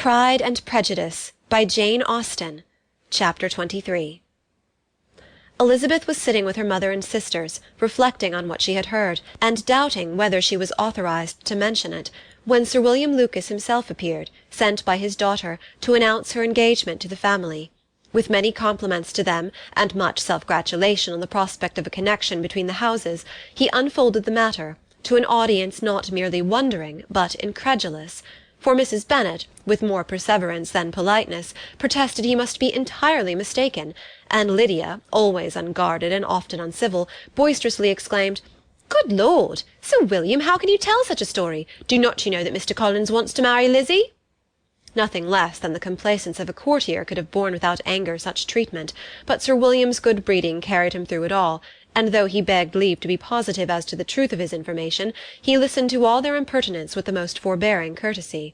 Pride and Prejudice by Jane Austen. Chapter 23. Elizabeth was sitting with her mother and sisters, reflecting on what she had heard, and doubting whether she was authorized to mention it, when Sir William Lucas himself appeared, sent by his daughter, to announce her engagement to the family. With many compliments to them, and much self-gratulation on the prospect of a connection between the houses, he unfolded the matter, to an audience not merely wondering, but incredulous. For Mrs. Bennet, with more perseverance than politeness, protested he must be entirely mistaken, and Lydia, always unguarded and often uncivil, boisterously exclaimed, "Good Lord! Sir William, how can you tell such a story? Do not you know that Mr. Collins wants to marry Lizzie?" Nothing less than the complacence of a courtier could have borne without anger such treatment, but Sir William's good breeding carried him through it all, and though he begged leave to be positive as to the truth of his information, he listened to all their impertinence with the most forbearing courtesy.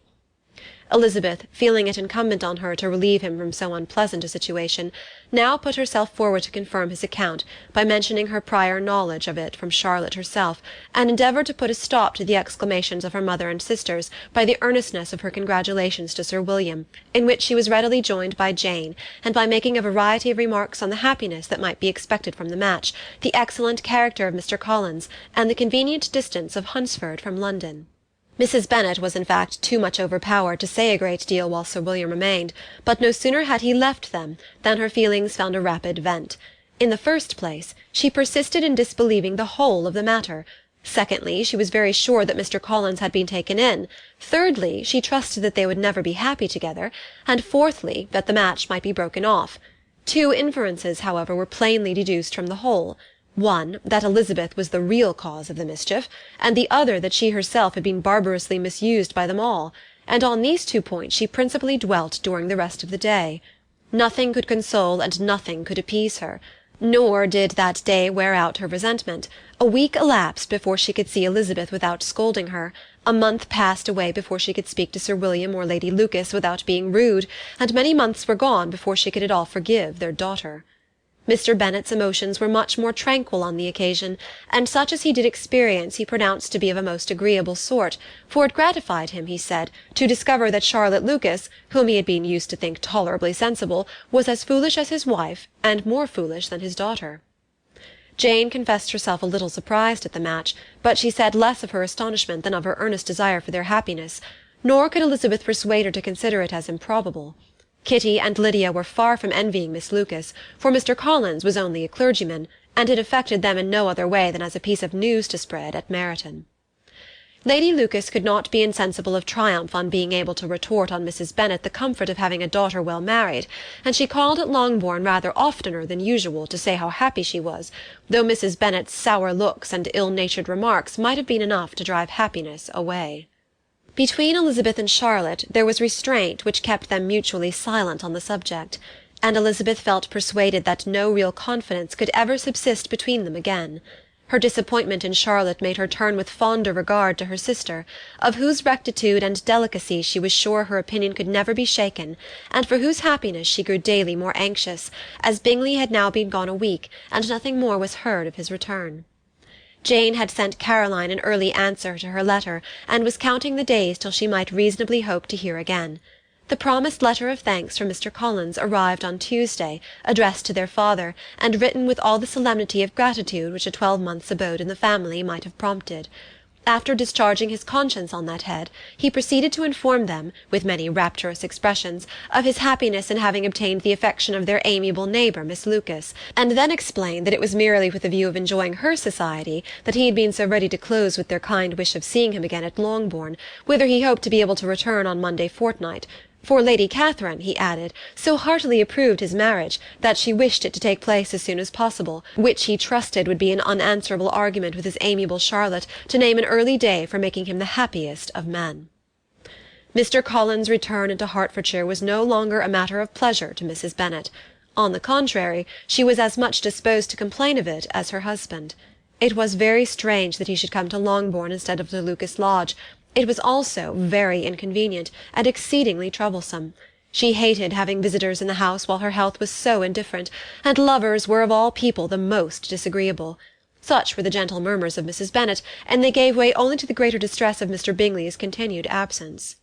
Elizabeth, feeling it incumbent on her to relieve him from so unpleasant a situation, now put herself forward to confirm his account by mentioning her prior knowledge of it from Charlotte herself, and endeavoured to put a stop to the exclamations of her mother and sisters by the earnestness of her congratulations to Sir William, in which she was readily joined by Jane, and by making a variety of remarks on the happiness that might be expected from the match, the excellent character of Mr. Collins, and the convenient distance of Hunsford from London. Mrs. Bennet was in fact too much overpowered to say a great deal while Sir William remained, but no sooner had he left them than her feelings found a rapid vent. In the first place, she persisted in disbelieving the whole of the matter. Secondly, she was very sure that Mr. Collins had been taken in. Thirdly, she trusted that they would never be happy together, and fourthly, that the match might be broken off. Two inferences, however, were plainly deduced from the whole. One, that Elizabeth was the real cause of the mischief, and the other that she herself had been barbarously misused by them all, and on these two points she principally dwelt during the rest of the day. Nothing could console and nothing could appease her, nor did that day wear out her resentment. A week elapsed before she could see Elizabeth without scolding her, a month passed away before she could speak to Sir William or Lady Lucas without being rude, and many months were gone before she could at all forgive their daughter. Mr. Bennet's emotions were much more tranquil on the occasion, and such as he did experience he pronounced to be of a most agreeable sort, for it gratified him, he said, to discover that Charlotte Lucas, whom he had been used to think tolerably sensible, was as foolish as his wife, and more foolish than his daughter. Jane confessed herself a little surprised at the match, but she said less of her astonishment than of her earnest desire for their happiness, nor could Elizabeth persuade her to consider it as improbable. Kitty and Lydia were far from envying Miss Lucas, for Mr. Collins was only a clergyman, and it affected them in no other way than as a piece of news to spread at Meryton. Lady Lucas could not be insensible of triumph on being able to retort on Mrs. Bennet the comfort of having a daughter well married, and she called at Longbourn rather oftener than usual to say how happy she was, though Mrs. Bennet's sour looks and ill-natured remarks might have been enough to drive happiness away. Between Elizabeth and Charlotte there was restraint which kept them mutually silent on the subject, and Elizabeth felt persuaded that no real confidence could ever subsist between them again. Her disappointment in Charlotte made her turn with fonder regard to her sister, of whose rectitude and delicacy she was sure her opinion could never be shaken, and for whose happiness she grew daily more anxious, as Bingley had now been gone a week, and nothing more was heard of his return. Jane had sent Caroline an early answer to her letter, and was counting the days till she might reasonably hope to hear again. The promised letter of thanks from Mr. Collins arrived on Tuesday, addressed to their father, and written with all the solemnity of gratitude which a 12-month's abode in the family might have prompted. After discharging his conscience on that head, he proceeded to inform them, with many rapturous expressions, of his happiness in having obtained the affection of their amiable neighbour, Miss Lucas, and then explained that it was merely with the view of enjoying her society that he had been so ready to close with their kind wish of seeing him again at Longbourn, whither he hoped to be able to return on Monday fortnight. For Lady Catherine, he added, so heartily approved his marriage, that she wished it to take place as soon as possible, which he trusted would be an unanswerable argument with his amiable Charlotte to name an early day for making him the happiest of men. Mr. Collins' return into Hertfordshire was no longer a matter of pleasure to Mrs. Bennet. On the contrary, she was as much disposed to complain of it as her husband. It was very strange that he should come to Longbourn instead of to Lucas Lodge. It was also very inconvenient, and exceedingly troublesome. She hated having visitors in the house while her health was so indifferent, and lovers were of all people the most disagreeable. Such were the gentle murmurs of Mrs. Bennet, and they gave way only to the greater distress of Mr. Bingley's continued absence.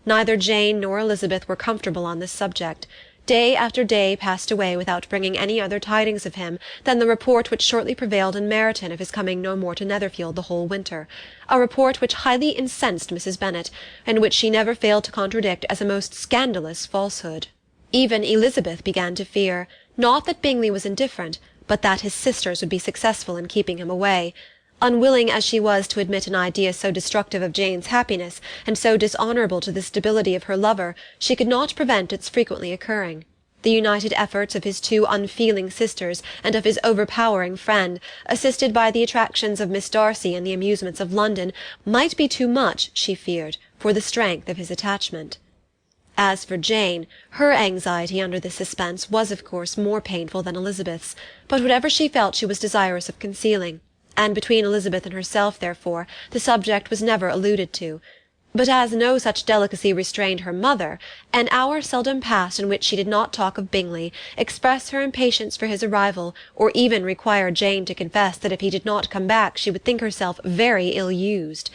Neither Jane nor Elizabeth were comfortable on this subject. Day after day passed away without bringing any other tidings of him than the report which shortly prevailed in Meryton of his coming no more to Netherfield the whole winter, a report which highly incensed Mrs. Bennet, and which she never failed to contradict as a most scandalous falsehood. Even Elizabeth began to fear, not that Bingley was indifferent, but that his sisters would be successful in keeping him away. Unwilling as she was to admit an idea so destructive of Jane's happiness, and so dishonourable to the stability of her lover, she could not prevent its frequently occurring. The united efforts of his two unfeeling sisters, and of his overpowering friend, assisted by the attractions of Miss Darcy and the amusements of London, might be too much, she feared, for the strength of his attachment. As for Jane, her anxiety under this suspense was of course more painful than Elizabeth's, but whatever she felt she was desirous of concealing, and between Elizabeth and herself, therefore, the subject was never alluded to. But as no such delicacy restrained her mother, an hour seldom passed in which she did not talk of Bingley, express her impatience for his arrival, or even require Jane to confess that if he did not come back she would think herself very ill-used.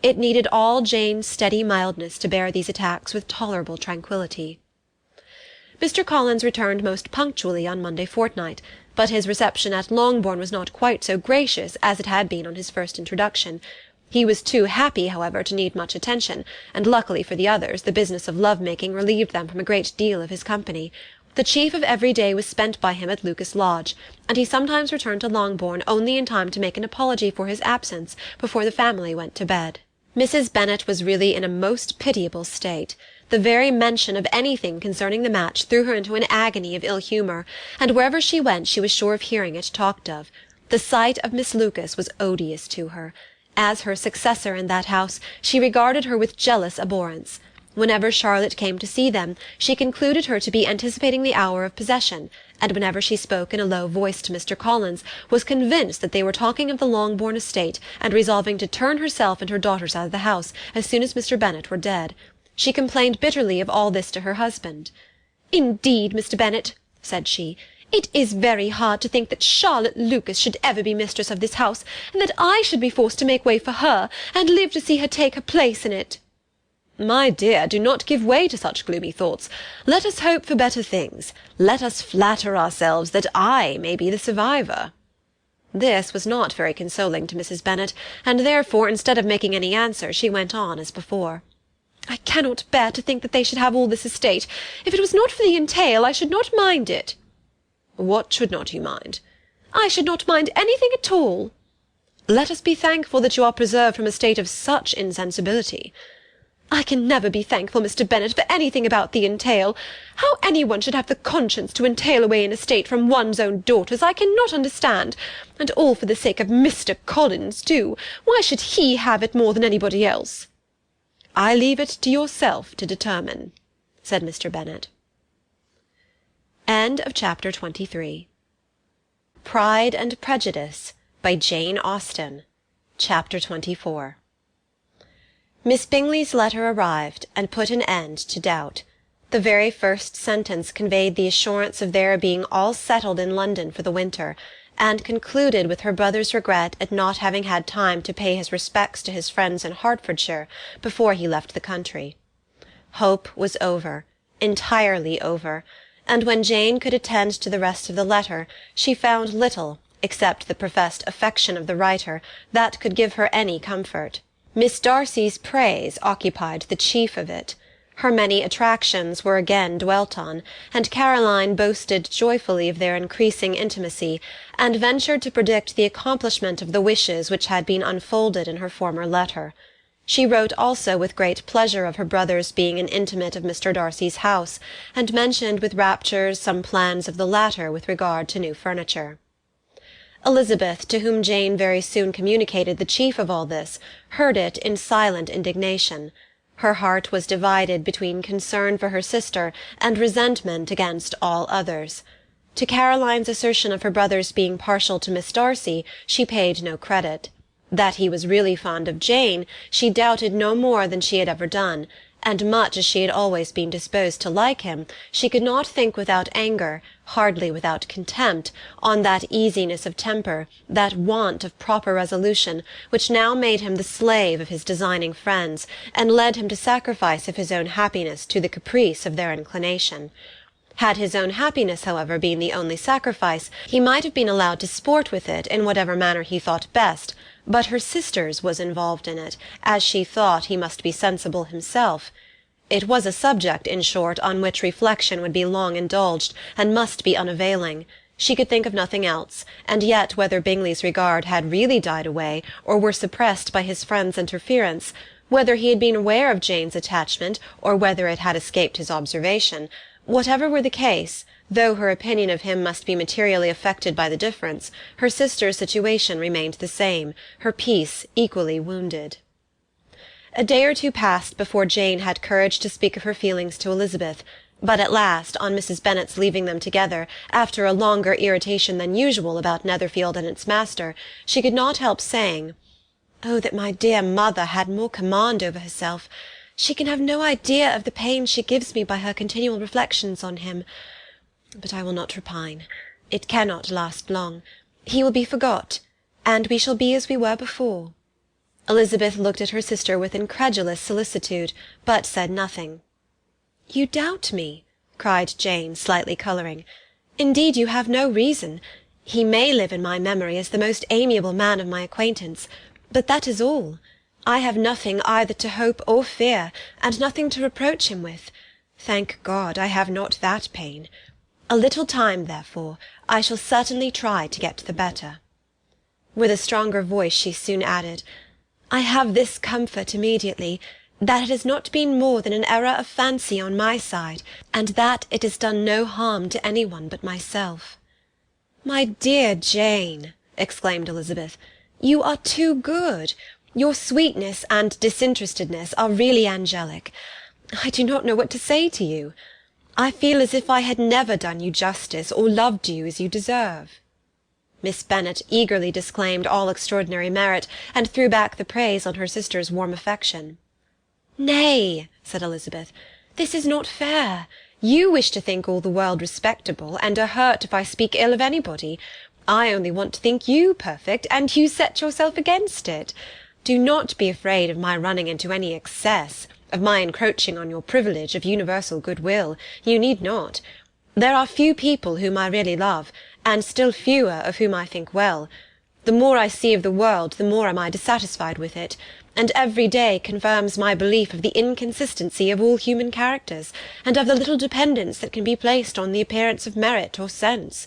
It needed all Jane's steady mildness to bear these attacks with tolerable tranquillity. Mr. Collins returned most punctually on Monday fortnight, but his reception at Longbourn was not quite so gracious as it had been on his first introduction. He was too happy, however, to need much attention, and luckily for the others the business of love-making relieved them from a great deal of his company. The chief of every day was spent by him at Lucas Lodge, and he sometimes returned to Longbourn only in time to make an apology for his absence before the family went to bed. Mrs. Bennet was really in a most pitiable state. The very mention of anything concerning the match threw her into an agony of ill-humour, and wherever she went she was sure of hearing it talked of. The sight of Miss Lucas was odious to her. As her successor in that house, she regarded her with jealous abhorrence. Whenever Charlotte came to see them, she concluded her to be anticipating the hour of possession, and whenever she spoke in a low voice to Mr. Collins, was convinced that they were talking of the Longbourn estate, and resolving to turn herself and her daughters out of the house as soon as Mr. Bennet were dead. She complained bitterly of all this to her husband. "Indeed, Mr. Bennet," said she, "it is very hard to think that Charlotte Lucas should ever be mistress of this house, and that I should be forced to make way for her, and live to see her take her place in it." "My dear, do not give way to such gloomy thoughts. Let us hope for better things. Let us flatter ourselves that I may be the survivor." This was not very consoling to Mrs. Bennet, and therefore, instead of making any answer, she went on as before. "I cannot bear to think that they should have all this estate. If it was not for the entail, I should not mind it." "What should not you mind?" "I should not mind anything at all." "Let us be thankful that you are preserved from a state of such insensibility." "I can never be thankful, Mr. Bennet, for anything about the entail. How any one should have the conscience to entail away an estate from one's own daughters, I cannot understand. And all for the sake of Mr. Collins, too. Why should he have it more than anybody else?" "I leave it to yourself to determine," said Mr. Bennet. End of chapter 23. Pride and Prejudice by Jane Austen. Chapter 24. Miss Bingley's letter arrived, and put an end to doubt. The very first sentence conveyed the assurance of their being all settled in London for the winter, and concluded with her brother's regret at not having had time to pay his respects to his friends in Hertfordshire before he left the country. Hope was over, entirely over, and when Jane could attend to the rest of the letter, she found little, except the professed affection of the writer, that could give her any comfort. Miss Darcy's praise occupied the chief of it. Her many attractions were again dwelt on, and Caroline boasted joyfully of their increasing intimacy, and ventured to predict the accomplishment of the wishes which had been unfolded in her former letter. She wrote also with great pleasure of her brother's being an intimate of Mr. Darcy's house, and mentioned with raptures some plans of the latter with regard to new furniture. Elizabeth, to whom Jane very soon communicated the chief of all this, heard it in silent indignation. Her heart was divided between concern for her sister and resentment against all others. To Caroline's assertion of her brother's being partial to Miss Darcy she paid no credit. That he was really fond of Jane she doubted no more than she had ever done, and much as she had always been disposed to like him, she could not think without anger, hardly without contempt, on that easiness of temper, that want of proper resolution, which now made him the slave of his designing friends, and led him to sacrifice of his own happiness to the caprice of their inclination. Had his own happiness, however, been the only sacrifice, he might have been allowed to sport with it in whatever manner he thought best, but her sister's was involved in it, as she thought he must be sensible himself. It was a subject, in short, on which reflection would be long indulged, and must be unavailing. She could think of nothing else, and yet whether Bingley's regard had really died away, or were suppressed by his friend's interference, whether he had been aware of Jane's attachment, or whether it had escaped his observation, whatever were the case, though her opinion of him must be materially affected by the difference, her sister's situation remained the same, her peace equally wounded. A day or two passed before Jane had courage to speak of her feelings to Elizabeth, but at last, on Mrs. Bennet's leaving them together, after a longer irritation than usual about Netherfield and its master, she could not help saying, "Oh, that my dear mother had more command over herself! She can have no idea of the pain she gives me by her continual reflections on him. But I will not repine. It cannot last long. He will be forgot, and we shall be as we were before." Elizabeth looked at her sister with incredulous solicitude, but said nothing. "You doubt me?" cried Jane, slightly colouring. "Indeed, you have no reason. He may live in my memory as the most amiable man of my acquaintance, but that is all. I have nothing either to hope or fear, and nothing to reproach him with. Thank God, I have not that pain. A little time, therefore, I shall certainly try to get the better." With a stronger voice she soon added, "I have this comfort immediately, that it has not been more than an error of fancy on my side, and that it has done no harm to any one but myself." "My dear Jane," exclaimed Elizabeth, "you are too good. Your sweetness and disinterestedness are really angelic. I do not know what to say to you. I feel as if I had never done you justice, or loved you as you deserve." Miss Bennet eagerly disclaimed all extraordinary merit, and threw back the praise on her sister's warm affection. "Nay," said Elizabeth, "this is not fair. You wish to think all the world respectable, and are hurt if I speak ill of anybody. I only want to think you perfect, and you set yourself against it. Do not be afraid of my running into any excess, of my encroaching on your privilege of universal good-will. You need not. There are few people whom I really love, and still fewer of whom I think well. The more I see of the world, the more am I dissatisfied with it, and every day confirms my belief of the inconsistency of all human characters, and of the little dependence that can be placed on the appearance of merit or sense.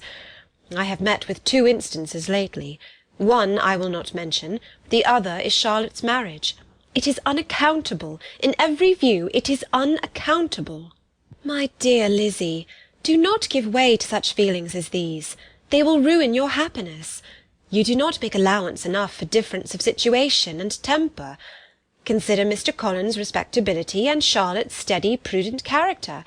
I have met with 2 instances lately. One I will not mention, the other is Charlotte's marriage. It is unaccountable. In every view it is unaccountable." "My dear Lizzy, do not give way to such feelings as these. They will ruin your happiness. You do not make allowance enough for difference of situation and temper. Consider Mr. Collins's respectability and Charlotte's steady, prudent character.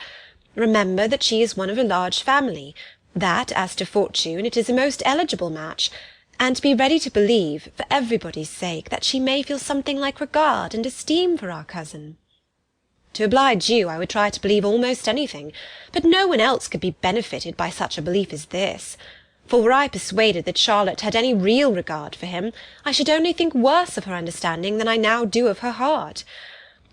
Remember that she is one of a large family, that, as to fortune, it is a most eligible match, and be ready to believe, for everybody's sake, that she may feel something like regard and esteem for our cousin." "To oblige you, I would try to believe almost anything, but no one else could be benefited by such a belief as this. For were I persuaded that Charlotte had any real regard for him, I should only think worse of her understanding than I now do of her heart.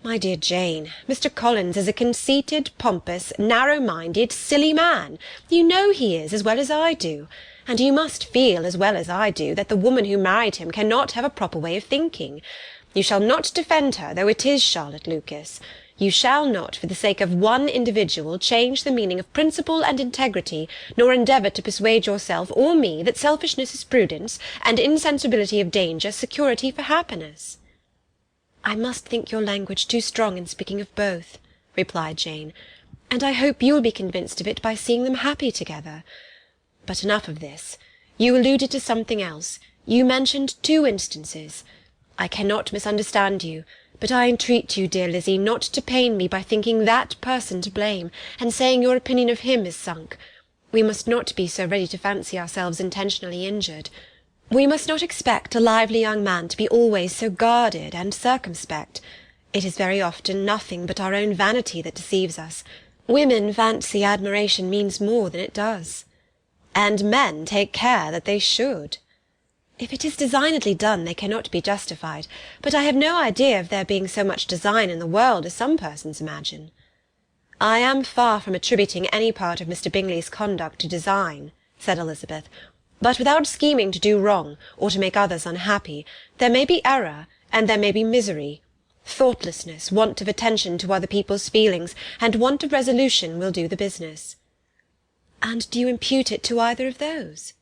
My dear Jane, Mr. Collins is a conceited, pompous, narrow-minded, silly man. You know he is, as well as I do. And you must feel, as well as I do, that the woman who married him cannot have a proper way of thinking. You shall not defend her, though it is Charlotte Lucas. You shall not, for the sake of one individual, change the meaning of principle and integrity, nor endeavour to persuade yourself or me that selfishness is prudence, and insensibility of danger security for happiness." "I must think your language too strong in speaking of both," replied Jane, "and I hope you'll be convinced of it by seeing them happy together. But enough of this. You alluded to something else. You mentioned 2 instances. I cannot misunderstand you, but I entreat you, dear Lizzy, not to pain me by thinking that person to blame, and saying your opinion of him is sunk. We must not be so ready to fancy ourselves intentionally injured. We must not expect a lively young man to be always so guarded and circumspect. It is very often nothing but our own vanity that deceives us. Women fancy admiration means more than it does. And men take care that they should. If it is designedly done, they cannot be justified, but I have no idea of there being so much design in the world as some persons imagine. I am far from attributing any part of Mr. Bingley's conduct to design, said Elizabeth, but without scheming to do wrong, or to make others unhappy, there may be error, and there may be misery. Thoughtlessness, want of attention to other people's feelings, and want of resolution will do the business. And do you impute it to either of those?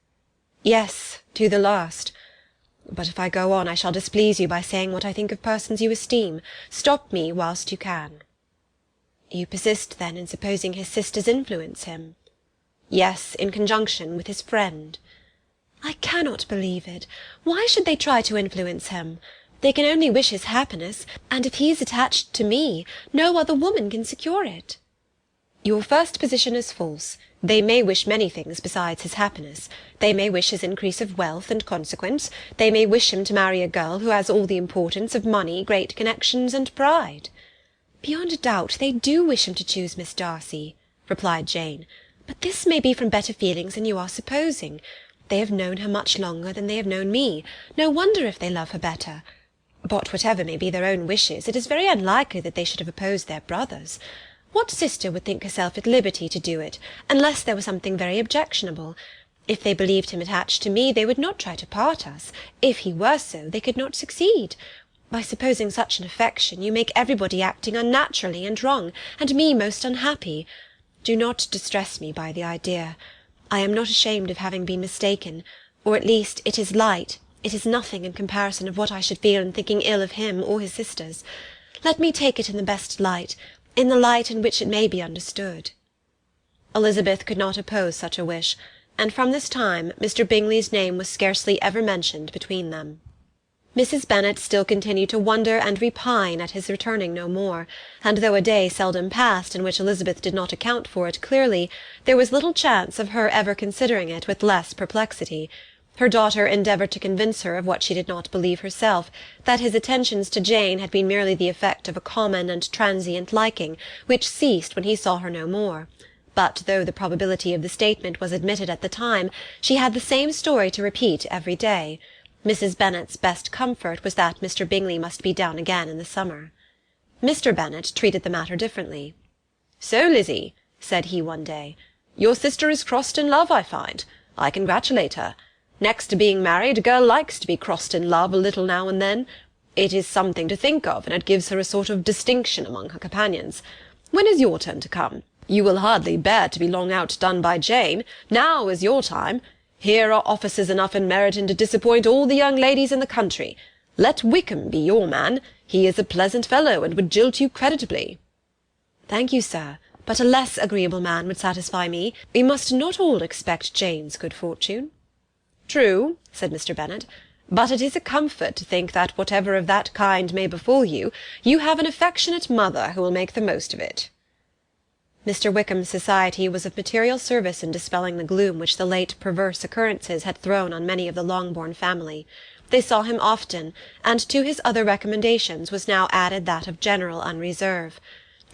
Yes, to the last. But if I go on, I shall displease you by saying what I think of persons you esteem. Stop me whilst you can. You persist, then, in supposing his sisters influence him? Yes, in conjunction with his friend. I cannot believe it. Why should they try to influence him? They can only wish his happiness, and if he is attached to me, no other woman can secure it. Your first position is false. They may wish many things besides his happiness. They may wish his increase of wealth and consequence. They may wish him to marry a girl who has all the importance of money, great connections, and pride. Beyond a doubt they do wish him to choose Miss Darcy, replied Jane, but this may be from better feelings than you are supposing. They have known her much longer than they have known me. No wonder if they love her better. But whatever may be their own wishes, it is very unlikely that they should have opposed their brothers. What sister would think herself at liberty to do it, unless there was something very objectionable? If they believed him attached to me, they would not try to part us. If he were so, they could not succeed. By supposing such an affection, you make everybody acting unnaturally and wrong, and me most unhappy. Do not distress me by the idea. I am not ashamed of having been mistaken, or at least it is light. It is nothing in comparison of what I should feel in thinking ill of him or his sisters. Let me take it in the best light, in the light in which it may be understood. Elizabeth could not oppose such a wish, and from this time Mr. Bingley's name was scarcely ever mentioned between them. Mrs. Bennet still continued to wonder and repine at his returning no more, and though a day seldom passed in which Elizabeth did not account for it clearly, there was little chance of her ever considering it with less perplexity. Her daughter endeavoured to convince her of what she did not believe herself, that his attentions to Jane had been merely the effect of a common and transient liking, which ceased when he saw her no more. But though the probability of the statement was admitted at the time, she had the same story to repeat every day. Mrs. Bennet's best comfort was that Mr. Bingley must be down again in the summer. Mr. Bennet treated the matter differently. "So, Lizzie," said he one day, "your sister is crossed in love, I find. I congratulate her. Next to being married, a girl likes to be crossed in love a little now and then. It is something to think of, and it gives her a sort of distinction among her companions. When is your turn to come? You will hardly bear to be long outdone by Jane. Now is your time. Here are officers enough in Meryton to disappoint all the young ladies in the country. Let Wickham be your man. He is a pleasant fellow, and would jilt you creditably." "Thank you, sir, but a less agreeable man would satisfy me. We must not all expect Jane's good fortune." "True," said Mr. Bennet, "but it is a comfort to think that whatever of that kind may befall you, you have an affectionate mother who will make the most of it." Mr. Wickham's society was of material service in dispelling the gloom which the late perverse occurrences had thrown on many of the Longbourn family. They saw him often, and to his other recommendations was now added that of general unreserve.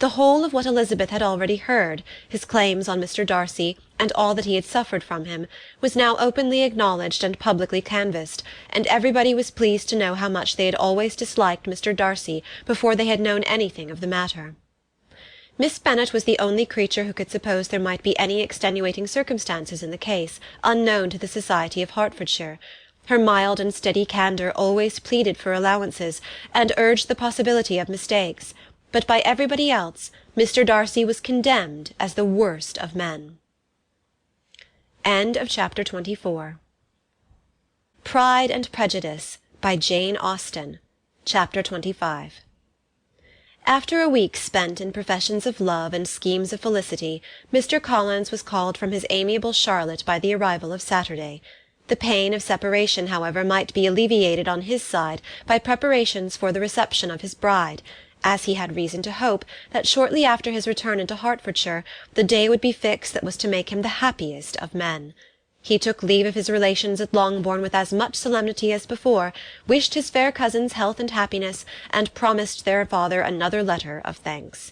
The whole of what Elizabeth had already heard, his claims on Mr. Darcy, and all that he had suffered from him, was now openly acknowledged and publicly canvassed, and everybody was pleased to know how much they had always disliked Mr. Darcy before they had known anything of the matter. Miss Bennet was the only creature who could suppose there might be any extenuating circumstances in the case, unknown to the society of Hertfordshire. Her mild and steady candour always pleaded for allowances, and urged the possibility of mistakes, but by everybody else Mr. Darcy was condemned as the worst of men. End of chapter 24. Pride and Prejudice, by Jane Austen. Chapter 25. After a week spent in professions of love and schemes of felicity, Mr. Collins was called from his amiable Charlotte by the arrival of Saturday. The pain of separation, however, might be alleviated on his side by preparations for the reception of his bride, as he had reason to hope that shortly after his return into Hertfordshire the day would be fixed that was to make him the happiest of men. He took leave of his relations at Longbourn with as much solemnity as before, wished his fair cousins health and happiness, and promised their father another letter of thanks.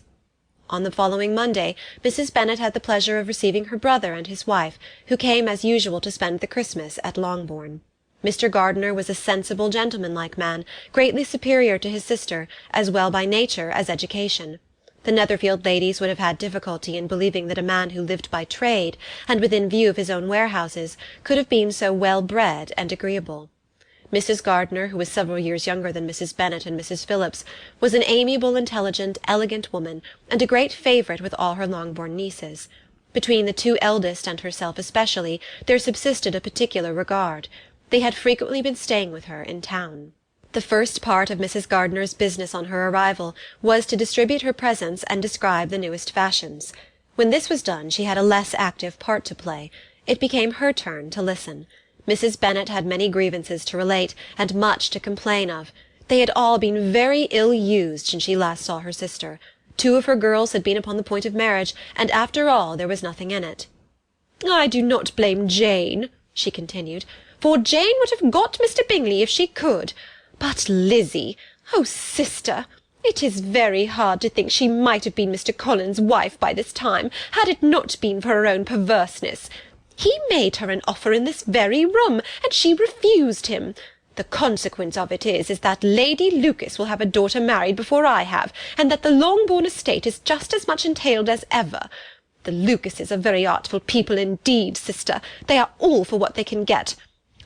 On the following Monday, Mrs. Bennet had the pleasure of receiving her brother and his wife, who came as usual to spend the Christmas at Longbourn. Mr. Gardiner was a sensible, gentlemanlike man, greatly superior to his sister, as well by nature as education. The Netherfield ladies would have had difficulty in believing that a man who lived by trade, and within view of his own warehouses, could have been so well bred and agreeable. Mrs. Gardiner, who was several years younger than Mrs. Bennet and Mrs. Phillips, was an amiable, intelligent, elegant woman, and a great favourite with all her Longbourn nieces. Between the two eldest and herself especially, there subsisted a particular regard. They had frequently been staying with her in town. The first part of Mrs. Gardiner's business on her arrival was to distribute her presents and describe the newest fashions. When this was done, she had a less active part to play. It became her turn to listen. Mrs. Bennet had many grievances to relate, and much to complain of. They had all been very ill used since she last saw her sister. 2 of her girls had been upon the point of marriage, and after all there was nothing in it. "I do not blame Jane," she continued, "for Jane would have got Mr. Bingley if she could. But Lizzie, oh, sister, it is very hard to think she might have been Mr. Collins's wife by this time, had it not been for her own perverseness. He made her an offer in this very room, and she refused him. The consequence of it is that Lady Lucas will have a daughter married before I have, and that the Longbourn estate is just as much entailed as ever. The Lucases are very artful people indeed, sister. They are all for what they can get.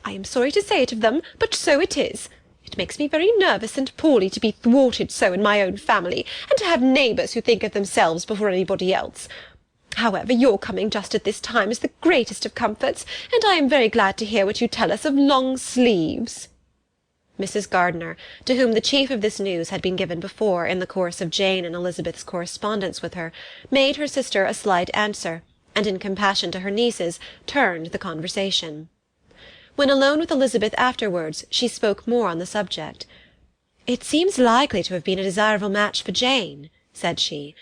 I am sorry to say it of them, but so it is. It makes me very nervous and poorly to be thwarted so in my own family, and to have neighbours who think of themselves before anybody else. However, your coming just at this time is the greatest of comforts, and I am very glad to hear what you tell us of long sleeves." Mrs. Gardiner, to whom the chief of this news had been given before in the course of Jane and Elizabeth's correspondence with her, made her sister a slight answer, and in compassion to her nieces turned the conversation. When alone with Elizabeth afterwards, she spoke more on the subject. "It seems likely to have been a desirable match for Jane," said she.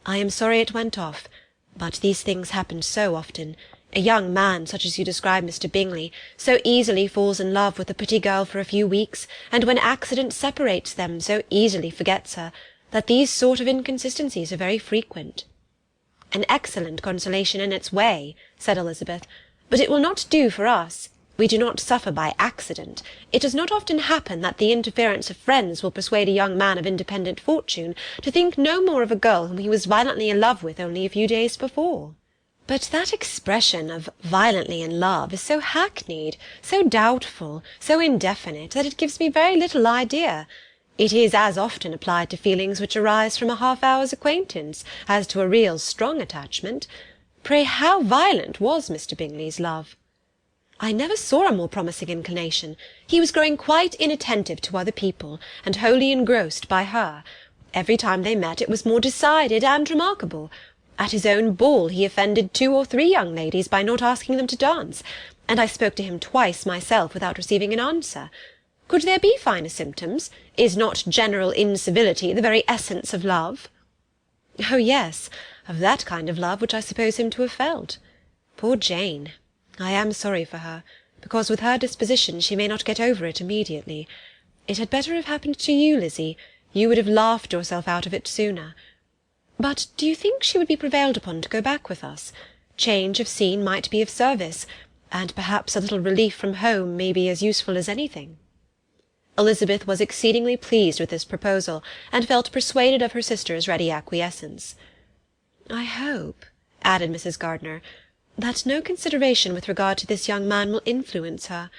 "I am sorry it went off. But these things happen so often. A young man, such as you describe Mr. Bingley, so easily falls in love with a pretty girl for a few weeks, and when accident separates them, so easily forgets her, that these sort of inconsistencies are very frequent." "An excellent consolation in its way," said Elizabeth, "but it will not do for us. We do not suffer by accident. It does not often happen that the interference of friends will persuade a young man of independent fortune to think no more of a girl whom he was violently in love with only a few days before." "But that expression of violently in love is so hackneyed, so doubtful, so indefinite, that it gives me very little idea. It is as often applied to feelings which arise from a half-hour's acquaintance as to a real strong attachment. Pray, how violent was Mr. Bingley's love?" "I never saw a more promising inclination. He was growing quite inattentive to other people, and wholly engrossed by her. Every time they met it was more decided and remarkable. At his own ball he offended 2 or 3 young ladies by not asking them to dance, and I spoke to him twice myself without receiving an answer. Could there be finer symptoms? Is not general incivility the very essence of love?" "Oh, yes, of that kind of love which I suppose him to have felt. Poor Jane! I am sorry for her, because with her disposition she may not get over it immediately. It had better have happened to you, Lizzie. You would have laughed yourself out of it sooner. But do you think she would be prevailed upon to go back with us? Change of scene might be of service, and perhaps a little relief from home may be as useful as anything." Elizabeth was exceedingly pleased with this proposal, and felt persuaded of her sister's ready acquiescence. "I hope," added Mrs. Gardiner, "that no consideration with regard to this young man will influence her.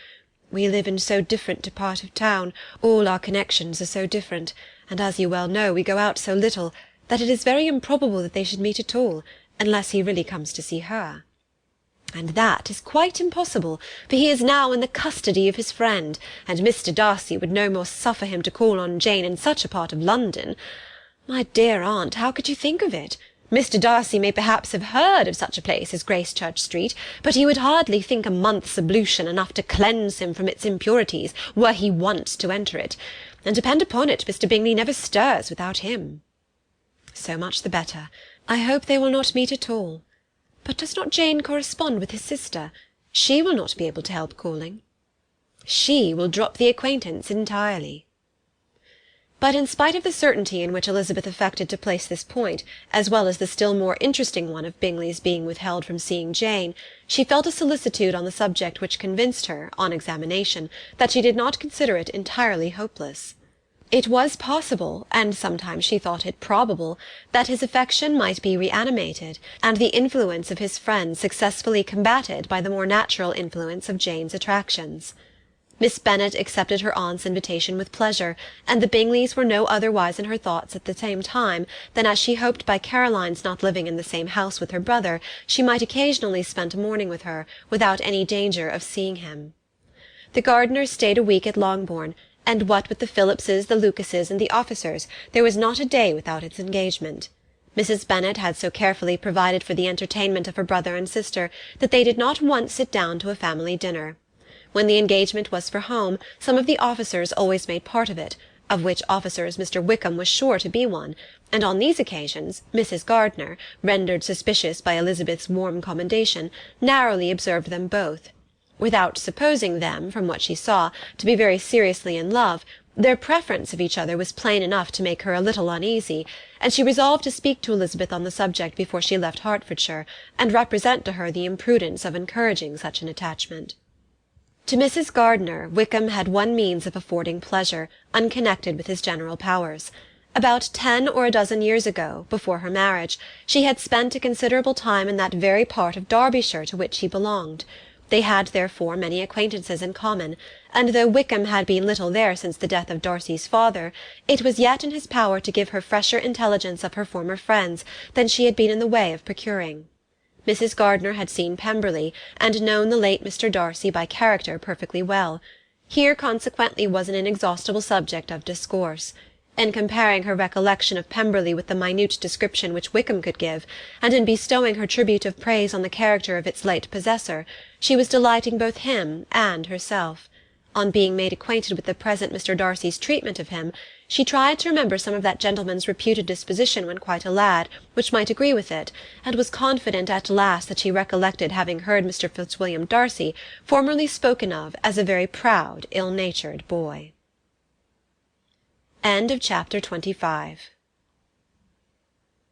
We live in so different a part of town, all our connections are so different, and as you well know, we go out so little, that it is very improbable that they should meet at all, unless he really comes to see her. And that is quite impossible, for he is now in the custody of his friend, and Mr. Darcy would no more suffer him to call on Jane in such a part of London. My dear aunt, how could you think of it? Mr. Darcy may perhaps have heard of such a place as Gracechurch Street, but he would hardly think a month's ablution enough to cleanse him from its impurities, were he once to enter it, and depend upon it, Mr. Bingley never stirs without him." "So much the better. I hope they will not meet at all. But does not Jane correspond with his sister? She will not be able to help calling. She will drop the acquaintance entirely. But in spite of the certainty in which Elizabeth affected to place this point, as well as the still more interesting one of Bingley's being withheld from seeing Jane, she felt a solicitude on the subject which convinced her, on examination, that she did not consider it entirely hopeless. It was possible, and sometimes she thought it probable, that his affection might be reanimated, and the influence of his friends successfully combated by the more natural influence of Jane's attractions. Miss Bennet accepted her aunt's invitation with pleasure, and the Bingleys were no otherwise in her thoughts at the same time than as she hoped by Caroline's not living in the same house with her brother she might occasionally spend a morning with her, without any danger of seeing him. The Gardiners stayed a week at Longbourn, and what with the Phillipses, the Lucases, and the officers, there was not a day without its engagement. Mrs. Bennet had so carefully provided for the entertainment of her brother and sister that they did not once sit down to a family dinner. When the engagement was for home, some of the officers always made part of it, of which officers Mr. Wickham was sure to be one, and on these occasions Mrs. Gardiner, rendered suspicious by Elizabeth's warm commendation, narrowly observed them both. Without supposing them, from what she saw, to be very seriously in love, their preference of each other was plain enough to make her a little uneasy, and she resolved to speak to Elizabeth on the subject before she left Hertfordshire, and represent to her the imprudence of encouraging such an attachment. To Mrs. Gardiner, Wickham had one means of affording pleasure, unconnected with his general powers. About 10 or a dozen years ago, before her marriage, she had spent a considerable time in that very part of Derbyshire to which he belonged. They had therefore many acquaintances in common, and though Wickham had been little there since the death of Darcy's father, it was yet in his power to give her fresher intelligence of her former friends than she had been in the way of procuring. Mrs. Gardiner had seen Pemberley, and known the late Mr. Darcy by character perfectly well. Here consequently was an inexhaustible subject of discourse. In comparing her recollection of Pemberley with the minute description which Wickham could give, and in bestowing her tribute of praise on the character of its late possessor, she was delighting both him and herself. On being made acquainted with the present Mr. Darcy's treatment of him, she tried to remember some of that gentleman's reputed disposition when quite a lad, which might agree with it, and was confident at last that she recollected having heard Mr. Fitzwilliam Darcy formerly spoken of as a very proud, ill-natured boy. Chapter 25